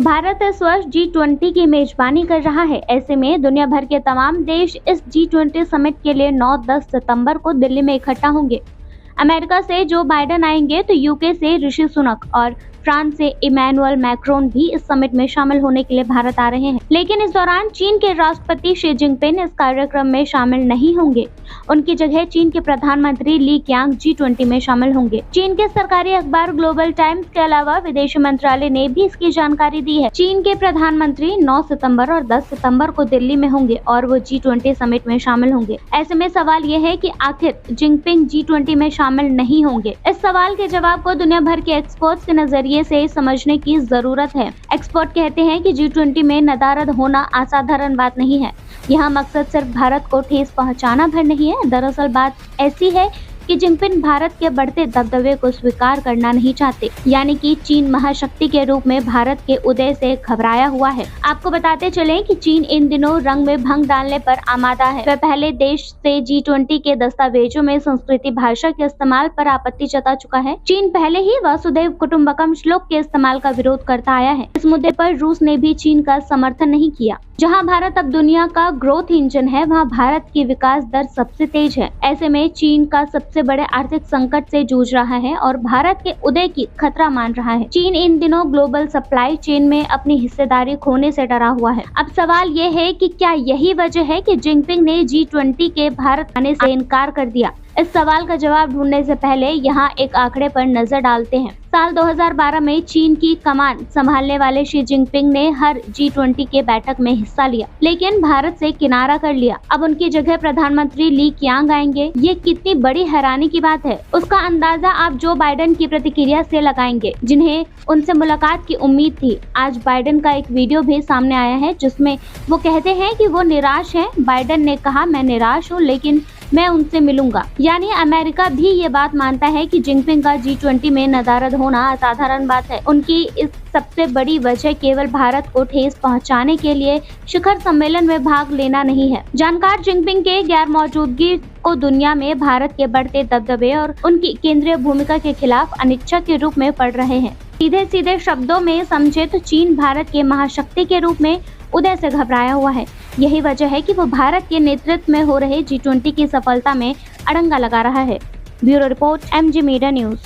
भारत इस वर्ष G20 की मेजबानी कर रहा है। ऐसे में दुनिया भर के तमाम देश इस G20 समिट के लिए 9-10 सितंबर को दिल्ली में इकट्ठा होंगे। अमेरिका से जो बाइडेन आएंगे तो यूके से ऋषि सुनक और फ्रांस से इमैनुअल मैक्रोन भी इस समिट में शामिल होने के लिए भारत आ रहे हैं। लेकिन इस दौरान चीन के राष्ट्रपति शी जिनपिंग इस कार्यक्रम में शामिल नहीं होंगे। उनकी जगह चीन के प्रधानमंत्री ली क्यांग G20 में शामिल होंगे। चीन के सरकारी अखबार ग्लोबल टाइम्स के अलावा विदेश मंत्रालय ने भी इसकी जानकारी दी है। चीन के प्रधानमंत्री 9 सितंबर और 10 सितंबर को दिल्ली में होंगे और वो G20 समिट में शामिल होंगे। ऐसे में सवाल ये है कि आखिर जिनपिंग G20 में शामिल नहीं होंगे। इस सवाल के जवाब को दुनिया भर के एक्सपर्ट्स के नजरिए से समझने की जरूरत है। एक्सपर्ट कहते हैं कि G20 में नदारद होना असाधारण बात नहीं है। यहाँ मकसद सिर्फ भारत को ठेस पहुँचाना भर नहीं है। दरअसल बात ऐसी है कि जिनपिंग भारत के बढ़ते दबदबे को स्वीकार करना नहीं चाहते, यानी कि चीन महाशक्ति के रूप में भारत के उदय से घबराया हुआ है। आपको बताते चलें कि चीन इन दिनों रंग में भंग डालने पर आमादा है। वह पहले देश से G20 के दस्तावेजों में संस्कृति भाषा के इस्तेमाल पर आपत्ति जता चुका है। चीन पहले ही वसुधैव कुटुंबकम श्लोक के इस्तेमाल का विरोध करता आया है। इस मुद्दे पर रूस ने भी चीन का समर्थन नहीं किया। जहाँ भारत अब दुनिया का ग्रोथ इंजन है, वहाँ भारत की विकास दर सबसे तेज है। ऐसे में चीन का सबसे बड़े आर्थिक संकट से जूझ रहा है और भारत के उदय की खतरा मान रहा है। चीन इन दिनों ग्लोबल सप्लाई चेन में अपनी हिस्सेदारी खोने से डरा हुआ है। अब सवाल ये है कि क्या यही वजह है कि जिनपिंग ने G20 के भारत आने से इनकार कर दिया? इस सवाल का जवाब ढूंढने से पहले यहाँ एक आंकड़े पर नजर डालते हैं। साल 2012 में चीन की कमान संभालने वाले शी जिनपिंग ने हर G20 के बैठक में हिस्सा लिया, लेकिन भारत से किनारा कर लिया। अब उनकी जगह प्रधानमंत्री ली क्यांग आएंगे। ये कितनी बड़ी हैरानी की बात है, उसका अंदाजा आप जो बाइडेन की प्रतिक्रिया से लगाएंगे, जिन्हें उनसे मुलाकात की उम्मीद थी। आज बाइडेन का एक वीडियो भी सामने आया है जिसमें वो कहते हैं कि वो निराश हैं। बाइडेन ने कहा, मैं निराश हूँ लेकिन मैं उनसे मिलूंगा। यानी अमेरिका भी ये बात मानता है कि जिनपिंग का G20 में नदारद होना असाधारण बात है। उनकी इस सबसे बड़ी वजह केवल भारत को ठेस पहुंचाने के लिए शिखर सम्मेलन में भाग लेना नहीं है। जानकार जिनपिंग के गैर मौजूदगी को दुनिया में भारत के बढ़ते दबदबे और उनकी केंद्रीय भूमिका के खिलाफ अनिच्छा के रूप में पढ़ रहे हैं। सीधे सीधे शब्दों में समझे तो चीन भारत के महाशक्ति के रूप में उदय से घबराया हुआ है। यही वजह है कि वो भारत के नेतृत्व में हो रहे G20 की सफलता में अड़ंगा लगा रहा है। Bureau report MG media news.